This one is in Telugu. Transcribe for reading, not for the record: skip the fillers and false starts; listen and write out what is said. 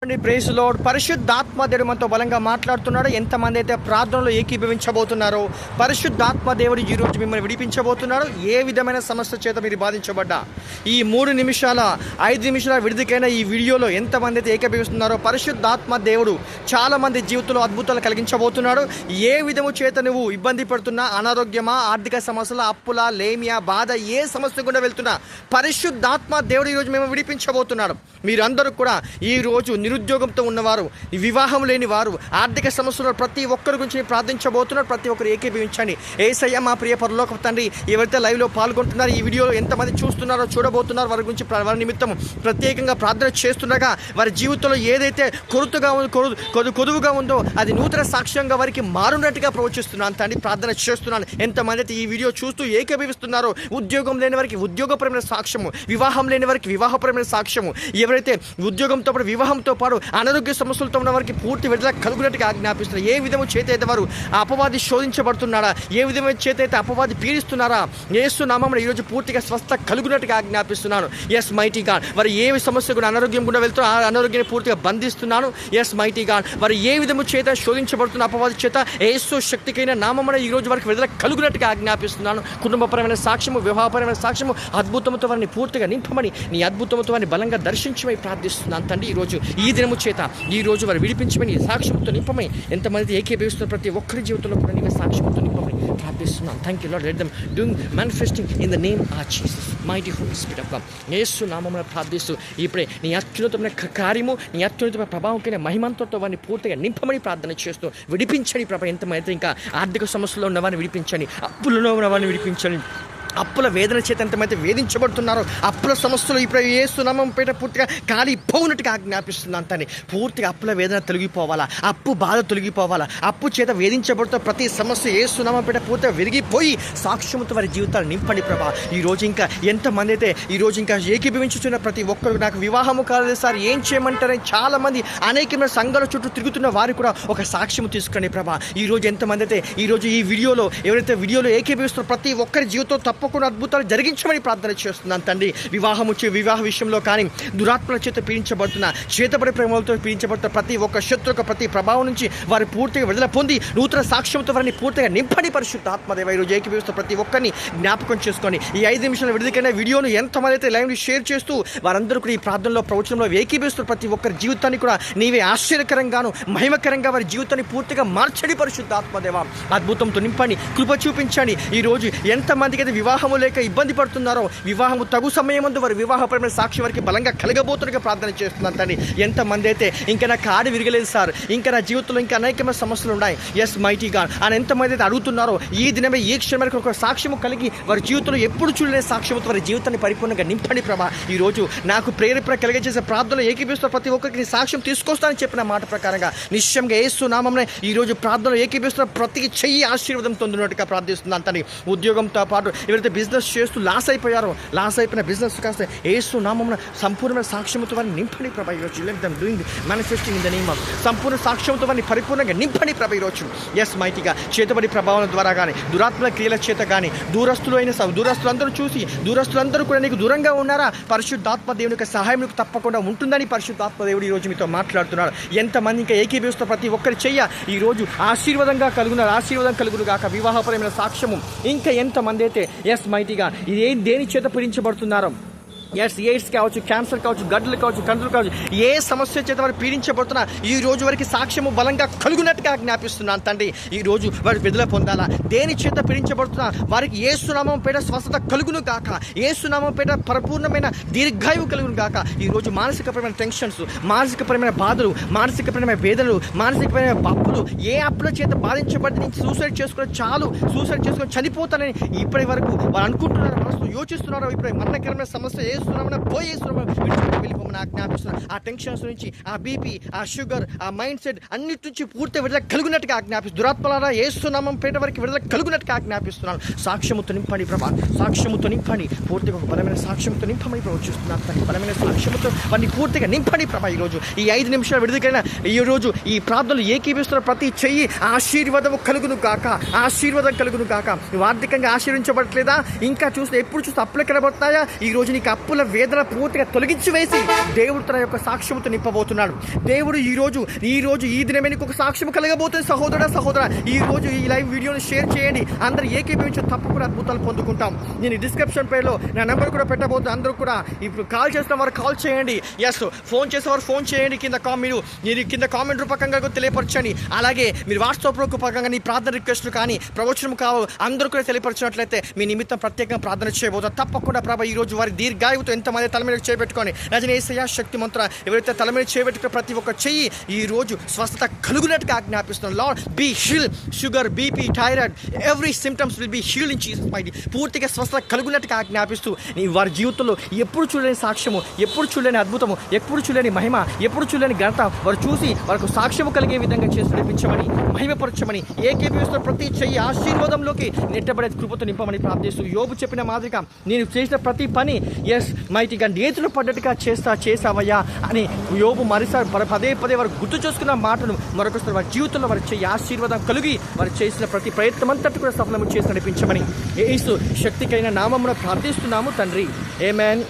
Praise lord. పరిశుద్ధాత్మ దేవుడు మనతో బలంగా మాట్లాడుతున్నాడు. ఎంతమంది అయితే ప్రార్థనలో ఏకీభవించబోతున్నారో పరిశుద్ధాత్మ దేవుడు ఈరోజు మిమ్మల్ని విడిపించబోతున్నాడు. ఏ విధమైన సమస్య చేత మీరు బాధించబడ్డా ఈ 3 నిమిషాల 5 నిమిషాల విడిదికైనా ఈ వీడియోలో ఎంతమంది అయితే ఏకీభవిస్తున్నారో పరిశుద్ధాత్మ దేవుడు చాలా మంది జీవితంలో అద్భుతాలు కలిగించబోతున్నాడు. ఏ విధము చేత నువ్వు ఇబ్బంది పడుతున్నా, అనారోగ్యమా, ఆర్థిక సమస్యల, అప్పుల, లేమియా, బాధ, ఏ సమస్య గుండా వెళ్తున్నా పరిశుద్ధాత్మ దేవుడు ఈరోజు మేము విడిపించబోతున్నాడు. మీరందరూ కూడా ఈరోజు నిరుద్యోగంతో ఉన్నవారు, వివాహం లేని వారు, ఆర్థిక సమస్యలు ప్రతి ఒక్కరి గురించి ప్రార్థించబోతున్నారు. ప్రతి ఒక్కరు ఏకీభవించండి. యేసయ్య మా ప్రియ పరలోక తండ్రి, ఎవరైతే లైవ్లో పాల్గొంటున్నారో ఈ వీడియోలో ఎంతమంది చూస్తున్నారో చూడబోతున్నారు వారి గురించి వారి నిమిత్తం ప్రత్యేకంగా ప్రార్థన చేస్తుండగా వారి జీవితంలో ఏదైతే కొదువుగా ఉందో అది నూతన సాక్ష్యంగా వారికి మారున్నట్టుగా ప్రవచిస్తున్నాను తండ్రి. ప్రార్థన చేస్తున్నాను. ఎంతమంది అయితే ఈ వీడియో చూస్తూ ఏకీభవిస్తున్నారో ఉద్యోగం లేని వారికి ఉద్యోగపరమైన సాక్ష్యము, వివాహం లేని వారికి వివాహపరమైన సాక్ష్యము, ఎవరైతే ఉద్యోగంతో పాటు వివాహంతో పాటు అనారోగ్య సమస్యలతో ఉన్న వారికి పూర్తి విడుదల కలుగునట్టుగా ఆజ్ఞాపిస్తున్నారు. ఏ విధము చేత అయితే వారు అపవాది శోధించబడుతున్నారా, ఏ విధమైన చేత అయితే అపవాది పీడిస్తున్నారా, యేసు నామమున ఈరోజు పూర్తిగా స్వస్థ కలుగునట్టుగా ఆజ్ఞాపిస్తున్నాను. Yes mighty God. వారు ఏ సమస్య కూడా అనారోగ్యం కూడా వెళ్తున్నా ఆ అనారోగ్యాన్ని పూర్తిగా బంధిస్తున్నాను. Yes mighty God. వారు ఏ విధము చేత శోధించబడుతున్న అపవాది చేత యేసు శక్తికైన నామమున ఈరోజు వారికి విడుదల కలుగునట్టుగా ఆజ్ఞాపిస్తున్నాను. కుటుంబపరమైన సాక్ష్యము, వివాహపరమైన సాక్ష్యము, అద్భుతంతో వారిని పూర్తిగా నింపమని, నీ అద్భుతంతో వారిని బలంగా దర్శించమని ప్రార్థిస్తున్నాను తండ్రి. ఈరోజు ఈ దినము చేత ఈరోజు వారు విడిపించమని, సాక్ష్యంతో నింపమని, ఎంతమంది ఏకీభవిస్తున్న ప్రతి ఒక్కరి జీవితంలో కూడా నీవే సాక్ష్యంతో నింపమని ప్రార్థిస్తున్నాను. Thank you Lord. Let them doing manifesting in the name of Jesus mighty Holy Spirit of God. యేసు నామమున ప్రార్థిస్తూ ఇప్పుడే నీ అత్యున్నతమైన కార్యము, నీ అత్యున్నతమైన ప్రభావంకైన మహిమంతో వారిని పూర్తిగా నింపమని ప్రార్థన చేస్తూ విడిపించండి ప్రభా. ఎంతమంది ఇంకా ఆర్థిక సమస్యలో ఉన్నవారిని విడిపించండి, అప్పులలో ఉన్నవారిని విడిపించండి, అప్పుల వేదన చేత ఎంతమైతే వేధించబడుతున్నారో అప్పుల సమస్యలు ఇప్పుడు యేసు నామం పేట పూర్తిగా కాలిపోవునట్టుగా ఆజ్ఞాపిస్తున్నాను తండ్రి. పూర్తిగా అప్పుల వేదన తొలగిపోవాలా, అప్పు బాధ తొలగిపోవాలా, అప్పు చేత వేధించబడుతున్న ప్రతి సమస్య యేసు నామం పేట పూర్తిగా విరిగిపోయి సాక్ష్యంతో వారి జీవితాలు నింపండి ప్రభా. ఈరోజు ఇంకా ఎంతమంది అయితే ఈరోజు ఇంకా ఏకీభవించుతున్న ప్రతి ఒక్కరు నాకు వివాహము కాలేదు సార్ ఏం చేయమంటారని చాలామంది అనేకమైన సంఘాల చుట్టూ తిరుగుతున్న వారు కూడా ఒక సాక్ష్యం తీసుకుని ప్రభా. ఈరోజు ఎంతమంది అయితే ఈరోజు ఈ వీడియోలో ఎవరైతే వీడియోలో ఏకీభవిస్తున్న ప్రతి ఒక్కరి జీవితం తప్పకుండా అద్భుతాలు జరిగించమని ప్రార్థన చేస్తున్నాను తండ్రి. వివాహ విషయంలో కానీ దురాత్మల చేత పీడించబడుతున్న, చేతపడి ప్రేమలతో పీడించబడుతున్న ప్రతి ఒక్క శత్రుక ప్రతి ప్రభావం నుంచి వారి పూర్తిగా విడుదల పొంది నూతన సాక్ష్యంతో వారిని పూర్తిగా నింపడి పరిశుద్ధ ఆత్మదేవ ఈరోజు ఏకీభవిస్తున్న ప్రతి ఒక్కరిని జ్ఞాపకం చేసుకొని ఈ 5 నిమిషాల విడుదలైన వీడియోను ఎంతమంది అయితే లైవ్ని షేర్ చేస్తూ వారందరూ కూడా ఈ ప్రార్థనలో ప్రవచనంలో ఏకీభవిస్తున్న ప్రతి ఒక్కరి జీవితాన్ని కూడా నీవే ఆశ్చర్యకరంగాను మహిమకరంగా వారి జీవితాన్ని పూర్తిగా మార్చడి పరిశుద్ధ ఆత్మదేవ. అద్భుతంతో నింపండి, కృప చూపించండి. ఈరోజు ఎంతమందికి అయితే వివాహము లేక ఇబ్బంది పడుతున్నారో వివాహము తగు సమయమందు వారి వివాహపరమైన సాక్షి వారికి బలంగా కలగబోతున్నట్టుగా ప్రార్థన చేస్తున్నాను తండ్రి. ఎంతమంది అయితే ఇంకా నా కాడి విరగలేదు సార్, ఇంకా నా జీవితంలో ఇంకా అనేకమైన సమస్యలు ఉన్నాయి, ఎస్ మైటీ గాడ్ అని ఎంతమంది అయితే అడుగుతున్నారో ఈ దినమే ఈ క్షణం ఒక సాక్ష్యము కలిగి వారి జీవితంలో ఎప్పుడు చూడలేని సాక్ష్యంతో వారి జీవితాన్ని పరిపూర్ణంగా నింపండి ప్రభా. ఈరోజు నాకు ప్రేరేపణ కలిగజేసే ప్రార్థనలో ఏకీభవిస్తున్న ప్రతి ఒక్కరికి సాక్ష్యం తీసుకొస్తానని చెప్పిన మాట ప్రకారంగా నిశ్చయంగా యేసు నామమున ఈరోజు ప్రార్థనలో ఏకీభవిస్తున్న ప్రతి చెయ్యి ఆశీర్వాదం పొందినట్టుగా ప్రార్థిస్తున్నాను తండ్రి. ఉద్యోగంతో పాటు ఎవరైతే బిజినెస్ చేస్తూ లాస్ అయిపోయిన బిజినెస్ కాస్త యేసు నామమున సంపూర్ణమైన సాక్ష్యంతో వారిని నింపండి ప్రభా. ఈరోజు let them doing manifesting in the name of సంపూర్ణ సాక్ష్యంతో వారిని పరిపూర్ణంగా నింపండి ప్రభా. ఈరోజు ఎస్ మైటీగా చేతబడి ప్రభావం ద్వారా కానీ దురాత్మల క్రియల చేత కానీ దూరస్తులందరూ కూడా నీకు దూరంగా ఉన్నారా, పరిశుద్ధాత్మ దేవుని యొక్క సహాయం నీకు తప్పకుండా ఉంటుందని పరిశుద్ధాత్మ దేవుడు ఈరోజు మీతో మాట్లాడుతున్నాడు. ఎంతమంది ఇంకా ఏకీభవిస్తున్న ప్రతి ఒక్కరి చెయ్య ఈరోజు ఆశీర్వాదం కలుగును గాక. వివాహపరమైన సాక్ష్యము ఇంకా ఎంతమంది అయితే ఎస్ మైటీగా ఇది దేని చేత పీడించబడుతున్నారో, ఎస్ ఎయిడ్స్ కావచ్చు, క్యాన్సర్ కావచ్చు, గడ్డలు కావచ్చు, కందులు కావచ్చు, ఏ సమస్య చేత వారు పీడించబడుతున్నా ఈ రోజు వారికి సాక్ష్యము బలంగా కలుగునట్టుగా జ్ఞాపిస్తున్నాను తండ్రి. ఈ రోజు వారు విడుదల పొందాలా. దేని చేత పీడించబడుతున్నా వారికి యేసునామం పేట స్వస్థత కలుగును గాక, యేసునామం పేట పరిపూర్ణమైన దీర్ఘాయువు కలుగును గాక. ఈ రోజు మానసికపరమైన టెన్షన్స్, మానసికపరమైన బాధలు, మానసికపరమైన వేదనలు, మానసికపరమైన అప్పులు, ఏ అప్పుల చేత బాధించబడి నేను సూసైడ్ చేసుకొని చనిపోతానని ఇప్పటి వరకు వారు అనుకుంటున్నారు, మనసు యోచిస్తున్నారు. ఇప్పుడు మరణకరమైన సమస్య వెళ్ళిపోమని ఆజ్ఞాపిస్తున్నాను. ఆ టెన్షన్స్ నుంచి, ఆ బీపీ, ఆ షుగర్, ఆ మైండ్ సెట్ అన్నిటి నుంచి పూర్తి విడుదల కలుగునట్టుగా ఆజ్ఞాపిస్తున్నాను. దురాత్మలారా యేసునామం పేట వరకు విడుదల కలుగునట్టుగా ఆజ్ఞాపిస్తున్నాను. సాక్ష్యముతో నింపండి ప్రభా, సాక్ష్యముతో నింపండి, పూర్తిగా ఒక బలమైన సాక్ష్యంతో నింపమని ప్రవచిస్తున్నాను. బలమైన సాక్ష్యముతో వారిని పూర్తిగా నింపండి ప్రభా. ఈరోజు ఈ 5 నిమిషాల విడుదలైన ఈరోజు ఈ ప్రార్థనలు ఏకీభవిస్తున్న ప్రతి చెయ్యి ఆశీర్వాదము కలుగును గాక. ఆర్థికంగా ఆశీర్వించబడట్లేదా, ఇంకా ఎప్పుడు చూస్తే అప్పులు కనబడుతున్నాయా, ఈ రోజు నీకు అప్పు నొప్పుల వేదన పూర్తిగా తొలగించి వేసి దేవుడు తన యొక్క సాక్ష్యముతో నింపబోతున్నాడు. దేవుడు ఈ రోజు ఈ దినమే నీకు ఒక సాక్ష్యం కలగబోతుంది. సహోదర ఈ రోజు ఈ లైవ్ వీడియోని షేర్ చేయండి. అందరూ ఏకీభవించి తప్పకుండా అద్భుతాలు పొందుకుంటాం. నేను డిస్క్రిప్షన్ పేజ్లో నా నెంబర్ కూడా పెట్టబోతుంది. అందరూ కూడా ఇప్పుడు కాల్ చేస్తున్న వారు కాల్ చేయండి. ఫోన్ చేసేవారు ఫోన్ చేయండి. మీరు కింద కామెంట్ రూపకంగా తెలియపరచండి. అలాగే మీరు వాట్సాప్ రూపకంగా నీ ప్రార్థన రిక్వెస్ట్లు కానీ ప్రవచనం అందరూ కూడా తెలియపరిచినట్లయితే మీ నిమిత్తం ప్రత్యేకంగా ప్రార్థన చేయబోతారు. తప్పకుండా ప్రభా ఈ రోజు వారి దీర్ఘాయువుతో ఎంతమంది తల మీద చేపెట్టుకొని రజనేశయ్య శక్తి మంత్ర ఎవరైతే తల మీద చేపెట్టుకున్న ప్రతి ఒక్క చెయ్యి ఈ రోజు స్వస్థత కలుగునట్టుగా ఆజ్ఞాపిస్తున్నాం. Lord be heal. Sugar, BP, thyroid, every symptoms will be heal in Jesus mighty. పూర్తిగా స్వస్థత కలుగునట్టుగా ఆజ్ఞాపిస్తూ నీ వారి జీవితంలో ఎప్పుడు చూడలేని సాక్ష్యము, ఎప్పుడు చూడలేని అద్భుతము, ఎప్పుడు చూడలేని మహిమ, ఎప్పుడు చూడలేని ఘనత వారు చూసి వారికి సాక్ష్యము కలిగే విధంగా చేసి నడిపించమని, మహిమపరచమని, ఏకీభవిస్తున్న ప్రతి చెయ్యి ఆశీర్వాదంలోకి నెట్టబడే కృపతో నింపమని ప్రార్థిస్తూ యోబు చెప్పిన మాదిరిగా నేను చేసిన ప్రతి పని మైటీగా నేతులు పడ్డట్టుగా చేసావయ్యా అని యోబు మరిసారి పదే వారు గుర్తు చేసుకున్న మాటను మరొకసారి వారి జీవితంలో వారి చెయ్యి ఆశీర్వాదం కలిగి వారు చేసిన ప్రతి ప్రయత్నం అంతటి కూడా సఫలము చేసి నడిపించమని యేసు శక్తికైన నామమున ప్రార్థిస్తున్నాము తండ్రి. ఆమేన్.